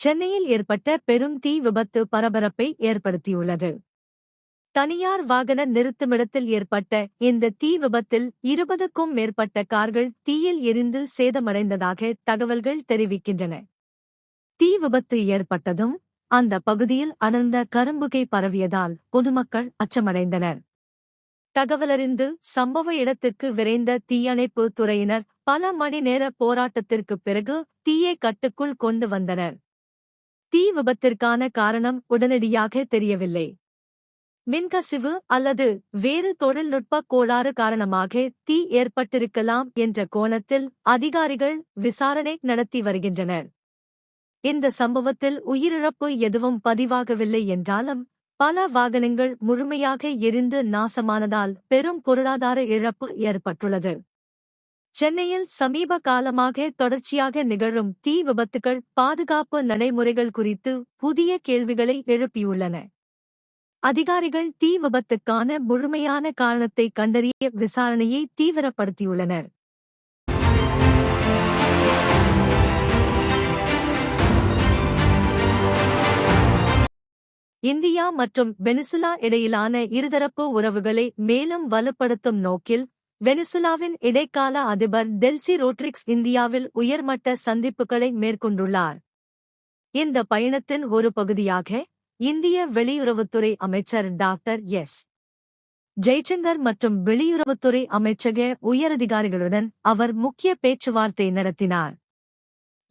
சென்னையில் ஏற்பட்ட பெரும் தீ விபத்து பரபரப்பை ஏற்படுத்தியுள்ளது. தனியார் வாகன நிறுத்துமிடத்தில் ஏற்பட்ட இந்த தீ விபத்தில் 20க்கும் மேற்பட்ட கார்கள் தீயில் எரிந்து சேதமடைந்ததாக தகவல்கள் தெரிவிக்கின்றன. தீ விபத்து ஏற்பட்டதும் அந்த பகுதியில் அடர்ந்த கரும்புகை பரவியதால் பொதுமக்கள் அச்சமடைந்தனர். தகவலறிந்து சம்பவ இடத்திற்கு விரைந்த தீயணைப்பு துறையினர் பல மணி நேர போராட்டத்திற்குப் பிறகு தீயை கட்டுக்குள் கொண்டு வந்தனர். தீ விபத்திற்கான காரணம் உடனடியாக தெரியவில்லை. மின்கசிவு அல்லது வேறு தொழில்நுட்ப கோளாறு காரணமாக தீ ஏற்பட்டிருக்கலாம் என்ற கோணத்தில் அதிகாரிகள் விசாரணை நடத்தி வருகின்றனர். இந்த சம்பவத்தில் உயிரிழப்பு எதுவும் பதிவாகவில்லை என்றாலும் பல வாகனங்கள் முழுமையாக எரிந்து நாசமானதால் பெரும் பொருளாதார இழப்பு ஏற்பட்டுள்ளது. சென்னையில் சமீப காலமாக தொடர்ச்சியாக நிகழும் தீ விபத்துகள் பாதுகாப்பு நடைமுறைகள் குறித்து புதிய கேள்விகளை எழுப்பியுள்ளன. அதிகாரிகள் தீ விபத்துக்கான முழுமையான காரணத்தை கண்டறிய விசாரணையை தீவிரப்படுத்தியுள்ளனர். இந்தியா மற்றும் வெனிசுலா இடையிலான இருதரப்பு உறவுகளை மேலும் வலுப்படுத்தும் நோக்கில் வெனிசுலாவின் இடைக்கால அதிபர் டெல்சி ரோட்ரிக்ஸ் இந்தியாவில் உயர்மட்ட சந்திப்புகளை மேற்கொண்டுள்ளார். இந்த பயணத்தின் ஒரு பகுதியாக இந்திய வெளியுறவுத்துறை அமைச்சர் டாக்டர் எஸ். ஜெய்சங்கர் மற்றும் வெளியுறவுத்துறை அமைச்சக உயரதிகாரிகளுடன் அவர் முக்கிய பேச்சுவார்த்தை நடத்தினார்.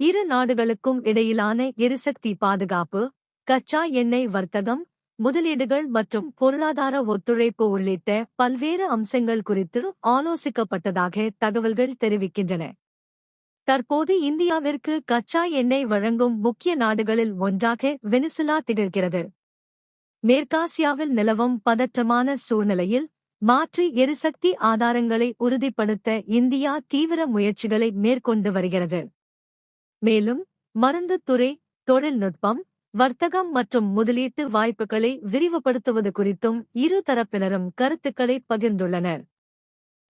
இரு நாடுகளுக்கும் இடையிலான எரிசக்தி பாதுகாப்பு, கச்சா எண்ணெய் வர்த்தகம், முதலீடுகள் மற்றும் பொருளாதார ஒத்துழைப்பு உள்ளிட்ட பல்வேறு அம்சங்கள் குறித்து ஆலோசிக்கப்பட்டதாக தகவல்கள் தெரிவிக்கின்றன. தற்போது இந்தியாவிற்கு கச்சா எண்ணெய் வழங்கும் முக்கிய நாடுகளில் ஒன்றாக வெனிசுலா திகழ்கிறது. மேற்காசியாவில் நிலவும் பதற்றமான சூழ்நிலையில் மாற்று எரிசக்தி ஆதாரங்களை உறுதிப்படுத்த இந்தியா தீவிர முயற்சிகளை மேற்கொண்டு வருகிறது. மேலும் மருந்துத் துறை, தொழில்நுட்பம், வர்த்தகம் மற்றும் முதலீட்டு வாய்ப்புகளை விரிவுபடுத்துவது குறித்தும் இரு தரப்பினரும் கருத்துக்களை பகிர்ந்துள்ளனர்.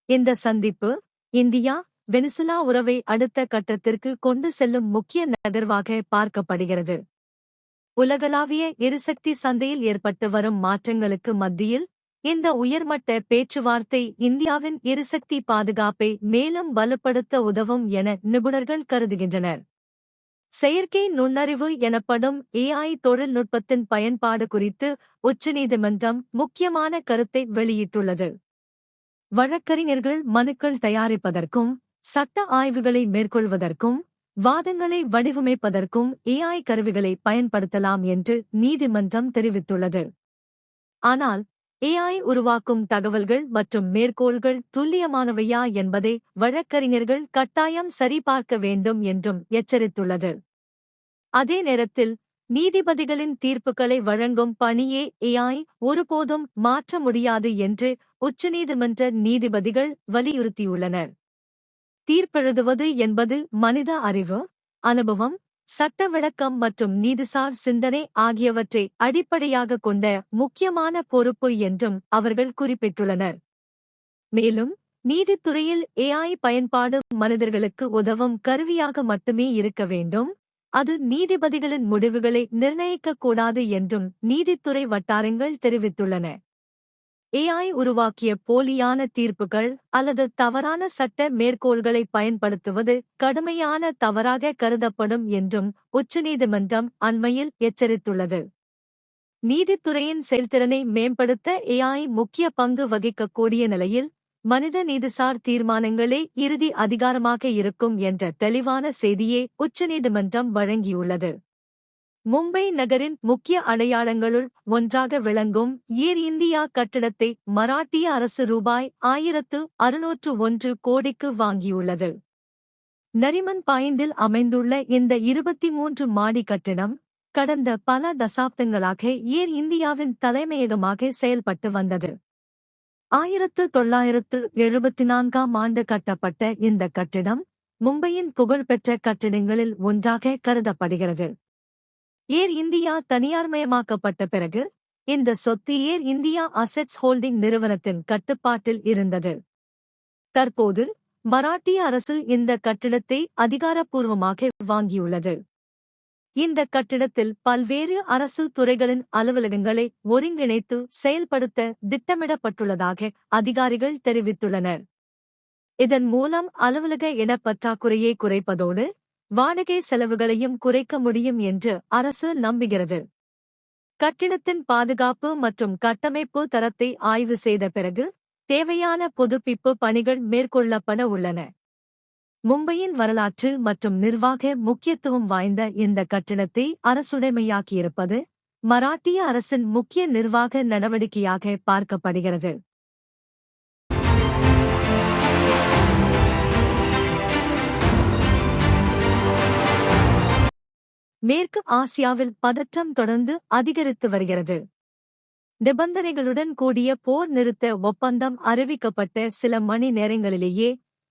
இந்த சந்திப்பு இந்தியா வெனிசுலா உறவை அடுத்த கட்டத்திற்கு கொண்டு செல்லும் முக்கிய நகர்வாக பார்க்கப்படுகிறது. உலகளாவிய எரிசக்தி சந்தையில் ஏற்பட்டு வரும் மாற்றங்களுக்கு மத்தியில் இந்த உயர்மட்ட பேச்சுவார்த்தை இந்தியாவின் எரிசக்தி பாதுகாப்பை மேலும் வலுப்படுத்த உதவும் என நிபுணர்கள் கருதுகின்றனர். செயற்கை நுண்ணறிவு எனப்படும் AI தொழில்நுட்பத்தின் பயன்பாடு குறித்து உச்சநீதிமன்றம் முக்கியமான கருத்தை வெளியிட்டுள்ளது. வழக்கறிஞர்கள் மனுக்கள் தயாரிப்பதற்கும் சட்ட ஆய்வுகளை மேற்கொள்வதற்கும் வாதங்களை வடிவமைப்பதற்கும் AI கருவிகளை பயன்படுத்தலாம் என்று நீதிமன்றம் தெரிவித்துள்ளது. ஆனால் AI உருவாக்கும் தகவல்கள் மற்றும் மேற்கோள்கள் துல்லியமானவையா என்பதை வழக்கறிஞர்கள் கட்டாயம் சரிபார்க்க வேண்டும் என்றும் எச்சரித்துள்ளது. அதே நேரத்தில் நீதிபதிகளின் தீர்ப்புகளை வழங்கும் பணியை AI ஒருபோதும் மாற்ற முடியாது என்று உச்சநீதிமன்ற நீதிபதிகள் வலியுறுத்தியுள்ளனர். தீர்ப்பெழுதுவது என்பது மனித அறிவு, அனுபவம், சட்ட விளக்கம் மற்றும் நீதிசார் சிந்தனை ஆகியவற்றை அடிப்படையாகக் கொண்ட முக்கியமான பொறுப்பு என்றும் அவர்கள் குறிப்பிட்டுள்ளனர். மேலும் நீதித்துறையில் AI பயன்பாடு மனிதர்களுக்கு உதவும் கருவியாக மட்டுமே இருக்க வேண்டும், அது நீதிபதிகளின் முடிவுகளை நிர்ணயிக்கக்கூடாது என்றும் நீதித்துறை வட்டாரங்கள் தெரிவித்துள்ளன. AI உருவாக்கிய போலியான தீர்ப்புகள் அல்லது தவறான சட்ட மேற்கோள்களை பயன்படுத்துவது கடுமையான தவறாக கருதப்படும் என்றும் உச்சநீதிமன்றம் அண்மையில் எச்சரித்துள்ளது. நீதித்துறையின் செயல்திறனை மேம்படுத்த AI முக்கிய பங்கு வகிக்கக்கூடிய நிலையில் மனித நீதிசார் தீர்மானங்களே இறுதி அதிகாரமாக இருக்கும் என்ற தெளிவான செய்தியை உச்சநீதிமன்றம் வழங்கியுள்ளது. மும்பை நகரின் முக்கிய அடையாளங்களுள் ஒன்றாக விளங்கும் ஏர் இந்தியா கட்டிடத்தை மராட்டிய அரசு ரூபாய் 1601 கோடிக்கு வாங்கியுள்ளது. நரிமன் பாயிண்டில் அமைந்துள்ள இந்த 23 மாடி கட்டிடம் கடந்த பல தசாப்தங்களாக ஏர் இந்தியாவின் தலைமையகமாக செயல்பட்டு வந்தது. 1974ஆம் ஆண்டு கட்டப்பட்ட இந்த கட்டிடம் மும்பையின் புகழ்பெற்ற கட்டிடங்களில் ஒன்றாக கருதப்படுகிறது. ஏர் இந்தியா தனியார்மயமாக்கப்பட்ட பிறகு இந்த சொத்து ஏர் இந்தியா அசெட்ஸ் ஹோல்டிங் நிறுவனத்தின் கட்டுப்பாட்டில் இருந்தது. தற்போது மராட்டிய அரசு இந்த கட்டிடத்தை அதிகாரப்பூர்வமாக வாங்கியுள்ளது. இந்த கட்டிடத்தில் பல்வேறு அரசு துறைகளின் அலுவலகங்களை ஒருங்கிணைத்து செயல்படுத்த திட்டமிடப்பட்டுள்ளதாக அதிகாரிகள் தெரிவித்துள்ளனர். இதன் மூலம் அலுவலக இடப்பற்றாக்குறையை குறைப்பதோடு வாடகை செலவுகளையும் குறைக்க முடியும் என்று அரசு நம்புகிறது. கட்டிடத்தின் பாதுகாப்பு மற்றும் கட்டமைப்பு தரத்தை ஆய்வு செய்த பிறகு தேவையான புதுப்பிப்பு பணிகள் மேற்கொள்ளப்பட உள்ளன. மும்பையின் வரலாற்று மற்றும் நிர்வாக முக்கியத்துவம் வாய்ந்த இந்த கட்டிடத்தை அரசுடைமையாக்கியிருப்பது மராட்டிய அரசின் முக்கிய நிர்வாக நடவடிக்கையாக பார்க்கப்படுகிறது. மேற்கு ஆசியாவில் பதற்றம் தொடர்ந்து அதிகரித்து வருகிறது. நிபந்தனைகளுடன் கூடிய போர் நிறுத்த ஒப்பந்தம் அறிவிக்கப்பட்ட சில மணி நேரங்களிலேயே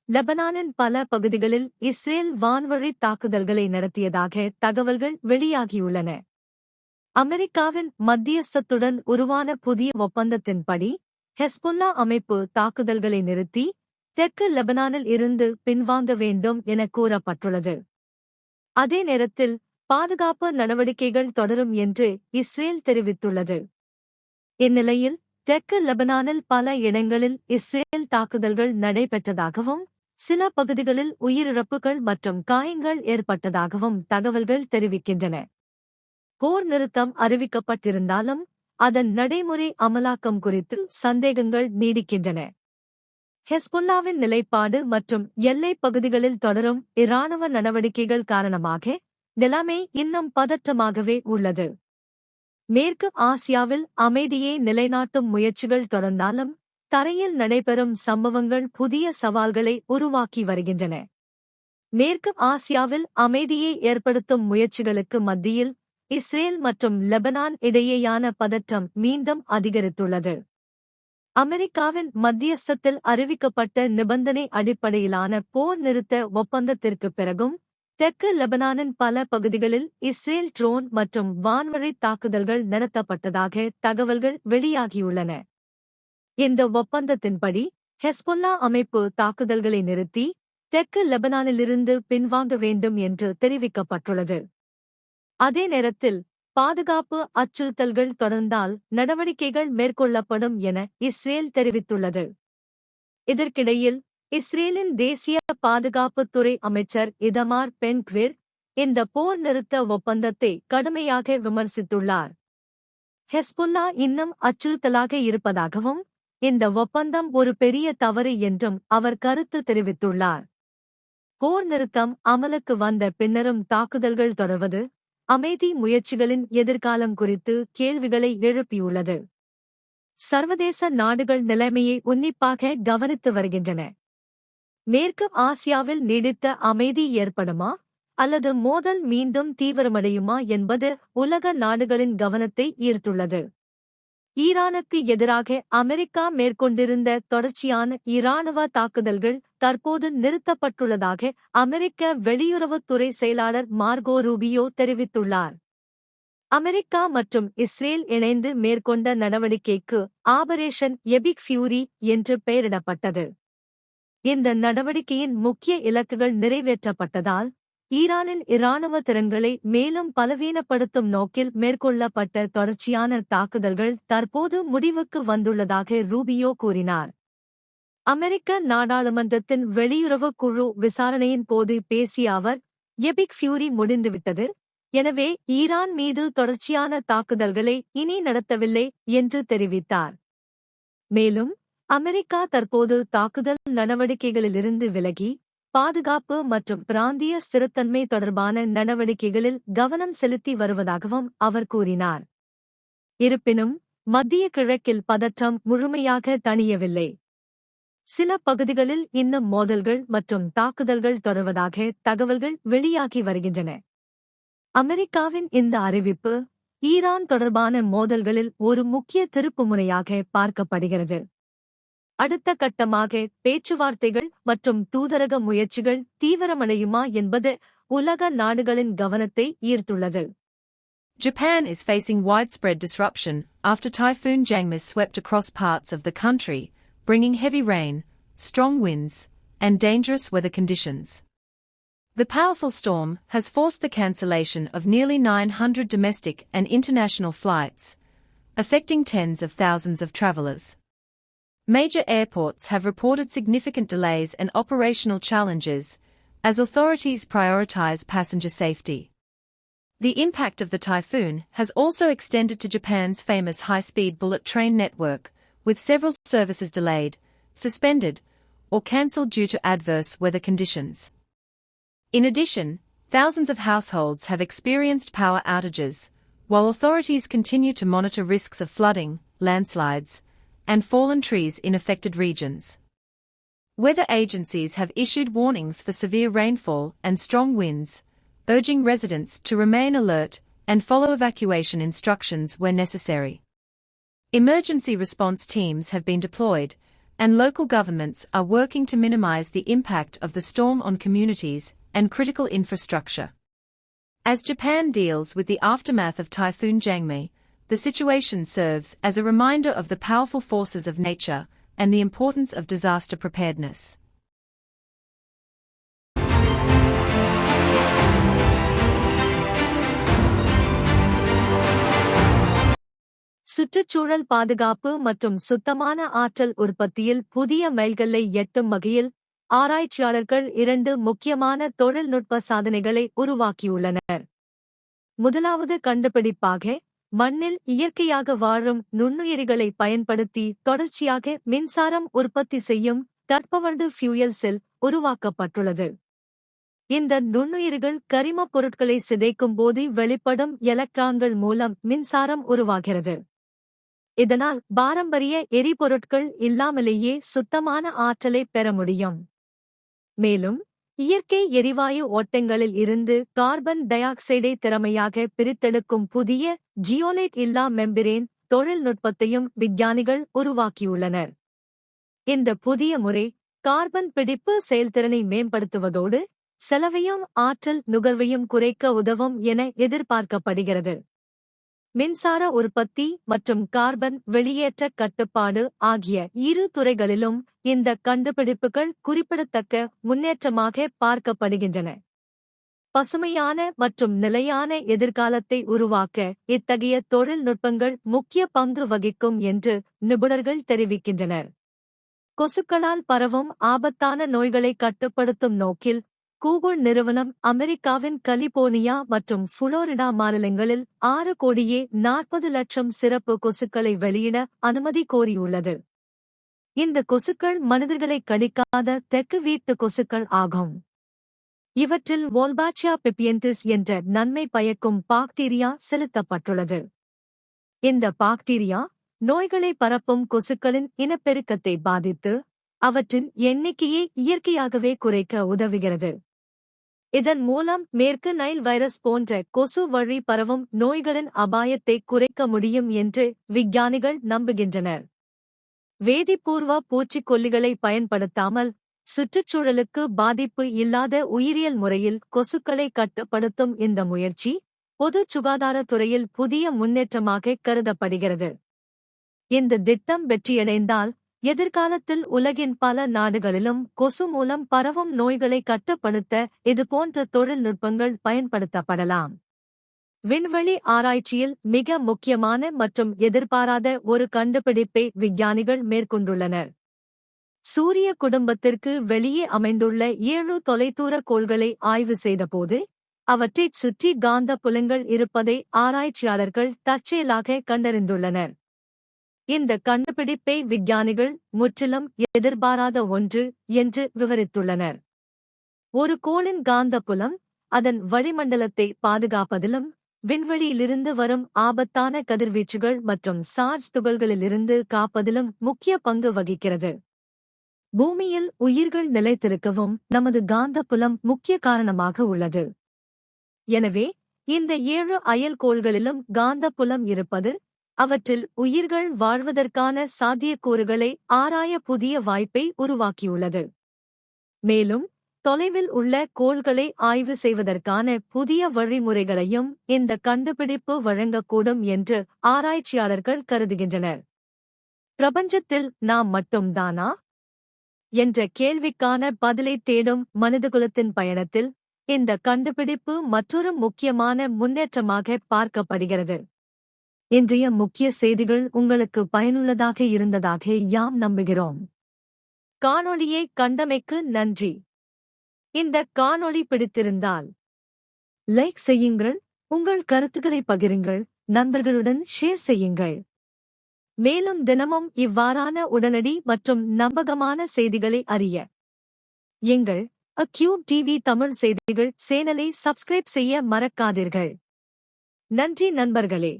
லெபனானின் பல பகுதிகளில் இஸ்ரேல் வான்வழி தாக்குதல்களை நடத்தியதாக தகவல்கள் வெளியாகியுள்ளன. அமெரிக்காவின் மத்தியஸ்தத்துடன் உருவான புதிய ஒப்பந்தத்தின்படி ஹெஸ்புல்லா அமைப்பு தாக்குதல்களை நிறுத்தி தெற்கு லெபனானில் இருந்து பின்வாங்க வேண்டும் என கூறப்பட்டுள்ளது. அதே நேரத்தில் பாதுகாப்பு நடவடிக்கைகள் தொடரும் என்று இஸ்ரேல் தெரிவித்துள்ளது. இந்நிலையில் தெற்கு லெபனானில் பல இடங்களில் இஸ்ரேல் தாக்குதல்கள் நடைபெற்றதாகவும் சில பகுதிகளில் உயிரிழப்புகள் மற்றும் காயங்கள் ஏற்பட்டதாகவும் தகவல்கள் தெரிவிக்கின்றன. போர் நிறுத்தம் அறிவிக்கப்பட்டிருந்தாலும் அதன் நடைமுறை அமலாக்கம் குறித்து சந்தேகங்கள் நீடிக்கின்றன. ஹெஸ்புல்லாவின் நிலைப்பாடு மற்றும் எல்லைப் பகுதிகளில் தொடரும் இராணுவ நடவடிக்கைகள் காரணமாக நிலைமை இன்னும் பதற்றமாகவே உள்ளது. மேற்கு ஆசியாவில் அமைதியை நிலைநாட்டும் முயற்சிகள் தொடர்ந்தாலும் தரையில் நடைபெறும் சம்பவங்கள் புதிய சவால்களை உருவாக்கி வருகின்றன. மேற்கு ஆசியாவில் அமைதியை ஏற்படுத்தும் முயற்சிகளுக்கு மத்தியில் இஸ்ரேல் மற்றும் லெபனான் இடையேயான பதற்றம் மீண்டும் அதிகரித்துள்ளது. அமெரிக்காவின் மத்தியஸ்தத்தில் அறிவிக்கப்பட்ட நிபந்தனை அடிப்படையிலான போர் நிறுத்த ஒப்பந்தத்திற்குப் பிறகும் தெற்கு லெபனானின் பல பகுதிகளில் இஸ்ரேல் ட்ரோன் மற்றும் வான்வழி தாக்குதல்கள் நடத்தப்பட்டதாக தகவல்கள் வெளியாகியுள்ளன. இந்த ஒப்பந்தத்தின்படி ஹெஸ்புல்லா அமைப்பு தாக்குதல்களை நிறுத்தி தெற்கு லெபனானிலிருந்து பின்வாங்க வேண்டும் என்று தெரிவிக்கப்பட்டுள்ளது. அதே நேரத்தில் பாதுகாப்பு அச்சுறுத்தல்கள் தொடர்ந்தால் நடவடிக்கைகள் மேற்கொள்ளப்படும் என இஸ்ரேல் தெரிவித்துள்ளது. இதற்கிடையில் இஸ்ரேலின் தேசிய பாதுகாப்புத்துறை அமைச்சர் இதமார் பென்-கிவிர் இந்த போர் நிறுத்த ஒப்பந்தத்தை கடுமையாக விமர்சித்துள்ளார். ஹெஸ்புல்லா இன்னும் அச்சுறுத்தலாக இருப்பதாகவும் இந்த ஒப்பந்தம் ஒரு பெரிய தவறு என்றும் அவர் கருத்து தெரிவித்துள்ளார். போர் நிறுத்தம் அமலுக்கு வந்த பின்னரும் தாக்குதல்கள் தொடர்வது அமைதி முயற்சிகளின் எதிர்காலம் குறித்து கேள்விகளை எழுப்பியுள்ளது. சர்வதேச நாடுகள் நிலைமையை உன்னிப்பாக கவனித்து வருகின்றன. மேற்கு ஆசியாவில் நீடித்த அமைதி ஏற்படுமா அல்லது மோதல் மீண்டும் தீவிரமடையுமா என்பது உலக நாடுகளின் கவனத்தை ஈர்த்துள்ளது. ஈரானுக்கு எதிராக அமெரிக்கா மேற்கொண்டிருந்த தொடர்ச்சியான இராணுவ தாக்குதல்கள் தற்போது நிறுத்தப்பட்டுள்ளதாக அமெரிக்க வெளியுறவுத்துறை செயலாளர் மார்கோ ரூபியோ தெரிவித்துள்ளார். அமெரிக்கா மற்றும் இஸ்ரேல் இணைந்து மேற்கொண்ட நடவடிக்கைக்கு ஆபரேஷன் எபிக் ஃபியூரி என்று பெயரிடப்பட்டது. இந்த நடவடிக்கையின் முக்கிய இலக்குகள் நிறைவேற்றப்பட்டதால் ஈரானின் இராணுவ திறன்களை மேலும் பலவீனப்படுத்தும் நோக்கில் மேற்கொள்ளப்பட்ட தொடர்ச்சியான தாக்குதல்கள் தற்போது முடிவுக்கு வந்துள்ளதாக ரூபியோ கூறினார். அமெரிக்க நாடாளுமன்றத்தின் வெளியுறவு குழு விசாரணையின் போது பேசிய அவர், எபிக் ஃபியூரி முடிந்துவிட்டது, எனவே ஈரான் மீது தொடர்ச்சியான தாக்குதல்களை இனி நடத்தவில்லை என்று தெரிவித்தார். மேலும் அமெரிக்கா தற்போது தாக்குதல் நடவடிக்கைகளிலிருந்து விலகி பாதுகாப்பு மற்றும் பிராந்திய ஸ்திரத்தன்மை தொடர்பான நடவடிக்கைகளில் கவனம் செலுத்தி வருவதாகவும் அவர் கூறினார். இருப்பினும் மத்திய கிழக்கில் பதற்றம் முழுமையாக தணியவில்லை. சில பகுதிகளில் இன்னும் மோதல்கள் மற்றும் தாக்குதல்கள் தொடர்வதாக தகவல்கள் வெளியாகி வருகின்றன. அமெரிக்காவின் இந்த அறிவிப்பு ஈரான் தொடர்பான மோதல்களில் ஒரு முக்கிய திருப்புமுனையாக பார்க்கப்படுகிறது. அடுத்த கட்டமாக பேச்சுவார்த்தைகள் மற்றும் தூதரக முயற்சிகள் தீவிரமடையுமா என்பது உலக நாடுகளின் கவனத்தை ஈர்த்துள்ளது. Japan is facing widespread disruption after Typhoon Jangmis swept across parts of the country, bringing heavy rain, strong winds, and dangerous weather conditions. The powerful storm has forced the cancellation of nearly 900 domestic and international flights, affecting tens of thousands of travelers. Major airports have reported significant delays and operational challenges as authorities prioritize passenger safety. The impact of the typhoon has also extended to Japan's famous high-speed bullet train network, with several services delayed, suspended, or cancelled due to adverse weather conditions. In addition, thousands of households have experienced power outages, while authorities continue to monitor risks of flooding, landslides, and fallen trees in affected regions. Weather agencies have issued warnings for severe rainfall and strong winds, urging residents to remain alert and follow evacuation instructions where necessary. Emergency response teams have been deployed, and local governments are working to minimize the impact of the storm on communities and critical infrastructure. As Japan deals with the aftermath of Typhoon Jangmi, the situation serves as a reminder of the powerful forces of nature and the importance of disaster preparedness. சுற்றுச்சூழல் பாதுகாப்பு மற்றும் சுத்தமான ஆற்றல் உற்பத்தியில் புதிய மைல்கல்லை எட்டும் வகையில் ஆராய்ச்சியாளர்கள் 2 முக்கியமான தொழில்நுட்ப சாதனைகளை உருவாக்கியுள்ளனர். முதலாவது கண்டுபிடிப்பாக, மண்ணில் இயற்கையாக வாழும் நுண்ணுயிரிகளை பயன்படுத்தி தொடர்ச்சியாக மின்சாரம் உற்பத்தி செய்யும் தட்பவெட்ப ஃபியூயல் செல் உருவாக்கப்பட்டுள்ளது. இந்த நுண்ணுயிர்கள் கரிமப் பொருட்களை சிதைக்கும் போது வெளிப்படும் எலக்ட்ரான்கள் மூலம் மின்சாரம் உருவாகிறது. இதனால் பாரம்பரிய எரிபொருட்கள் இல்லாமலேயே சுத்தமான ஆற்றலை பெற முடியும். மேலும், இயற்கை எரிவாயு ஓட்டங்களில் இருந்து கார்பன் டை ஆக்சைடை திறமையாக பிரித்தெடுக்கும் புதிய ஜியோலைட் இல்லா மெம்பிரேன் தொழில்நுட்பத்தையும் விஞ்ஞானிகள் உருவாக்கியுள்ளனர். இந்த புதிய முறை கார்பன் பிடிப்பு செயல்திறனை மேம்படுத்துவதோடு செலவையும் ஆற்றல் நுகர்வையும் குறைக்க உதவும் என எதிர்பார்க்கப்படுகிறது. மின்சார உற்பத்தி மற்றும் கார்பன் வெளியேற்ற கட்டுப்பாடு ஆகிய 2 துறைகளிலும் இந்த கண்டுபிடிப்புகள் குறிப்பிடத்தக்க முன்னேற்றமாக பார்க்கப்படுகின்றன. பசுமையான மற்றும் நிலையான எதிர்காலத்தை உருவாக்க இத்தகைய தொழில்நுட்பங்கள் முக்கிய பங்கு வகிக்கும் என்று நிபுணர்கள் தெரிவிக்கின்றனர். கொசுக்களால் பரவும் ஆபத்தான நோய்களை கட்டுப்படுத்தும் நோக்கில் கூகுள் நிறுவனம் அமெரிக்காவின் கலிபோர்னியா மற்றும் புளோரிடா மாநிலங்களில் 6,40,00,000 சிறப்பு கொசுக்களை வெளியிட அனுமதி கோரியுள்ளது. இந்த கொசுக்கள் மனிதர்களை கடிக்காத தெற்கு வீட்டு கொசுக்கள் ஆகும். இவற்றில் வோல்பாச்சியா பிபியன்டிஸ் என்ற நன்மை பயக்கும் பாக்டீரியா செலுத்தப்பட்டுள்ளது. இந்த பாக்டீரியா நோய்களை பரப்பும் கொசுக்களின் இனப்பெருக்கத்தை பாதித்து அவற்றின் எண்ணிக்கையை இயற்கையாகவே குறைக்க உதவுகிறது. இதன் மூலம் மேற்கு நைல் வைரஸ் போன்ற கொசு வழி பரவும் நோய்களின் அபாயத்தை குறைக்க முடியும் என்று விஞ்ஞானிகள் நம்புகின்றனர். வேதிப்பூர்வ பூச்சிக்கொல்லிகளை பயன்படுத்தாமல் சுற்றுச்சூழலுக்கு பாதிப்பு இல்லாத உயிரியல் முறையில் கொசுக்களை கட்டுப்படுத்தும் இந்த முயற்சி பொது சுகாதாரத்துறையில் புதிய முன்னேற்றமாக கருதப்படுகிறது. இந்த திட்டம் வெற்றியடைந்தால் எதிர்காலத்தில் உலகின் பல நாடுகளிலும் கொசு மூலம் பரவும் நோய்களை கட்டுப்படுத்த இதுபோன்ற தொழில்நுட்பங்கள் பயன்படுத்தப்படலாம். விண்வெளி ஆராய்ச்சியில் மிக முக்கியமான மற்றும் எதிர்பாராத ஒரு கண்டுபிடிப்பை விஞ்ஞானிகள் மேற்கொண்டுள்ளனர். சூரிய குடும்பத்திற்கு வெளியே அமைந்துள்ள 7 தொலைதூர கோள்களை ஆய்வு செய்தபோது அவற்றைச் சுற்றி காந்த புலங்கள் இருப்பதை ஆராய்ச்சியாளர்கள் தற்செயலாக கண்டறிந்துள்ளனர். இந்த கண்டுபிடிப்பை விஞ்ஞானிகள் முற்றிலும் எதிர்பாராத ஒன்று என்று விவரித்துள்ளனர். ஒரு கோளின் காந்தப்புலம் அதன் வளிமண்டலத்தை பாதுகாப்பதிலும் விண்வெளியிலிருந்து வரும் ஆபத்தான கதிர்வீச்சுகள் மற்றும் சார்ஜ் துகள்களிலிருந்து காப்பதிலும் முக்கிய பங்கு வகிக்கிறது. பூமியில் உயிர்கள் நிலைத்திருக்கவும் நமது காந்தப்புலம் முக்கிய காரணமாக உள்ளது. எனவே இந்த 7 அயல்கோள்களிலும் காந்தப்புலம் இருப்பது அவற்றில் உயிர்கள் வாழ்வதற்கான சாத்தியக்கூறுகளை ஆராய புதிய வாய்ப்பை உருவாக்கியுள்ளது. மேலும் தொலைவில் உள்ள கோள்களை ஆய்வு செய்வதற்கான புதிய வழிமுறைகளையும் இந்த கண்டுபிடிப்பு வழங்கக்கூடும் என்று ஆராய்ச்சியாளர்கள் கருதுகின்றனர். பிரபஞ்சத்தில் நாம் மட்டும்தானா என்ற கேள்விக்கான பதிலை தேடும் மனிதகுலத்தின் பயணத்தில் இந்த கண்டுபிடிப்பு மற்றொரு முக்கியமான முன்னேற்றமாக பார்க்கப்படுகிறது. இன்றைய முக்கிய செய்திகள் உங்களுக்கு பயனுள்ளதாக இருந்ததாக யாம் நம்புகிறோம். காணொளியை கண்டமைக்கு நன்றி. இந்த காணொளி பிடித்திருந்தால் லைக் செய்யுங்கள், உங்கள் கருத்துக்களை பகிருங்கள், நண்பர்களுடன் ஷேர் செய்யுங்கள். மேலும் தினமும் இவ்வாறான உடனடி மற்றும் நம்பகமான செய்திகளை அறிய எங்கள் அக்யூப் டிவி தமிழ் செய்திகள் சேனலை சப்ஸ்கிரைப் செய்ய மறக்காதீர்கள். நன்றி நண்பர்களே.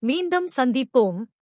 மீண்டும் சந்திப்போம்.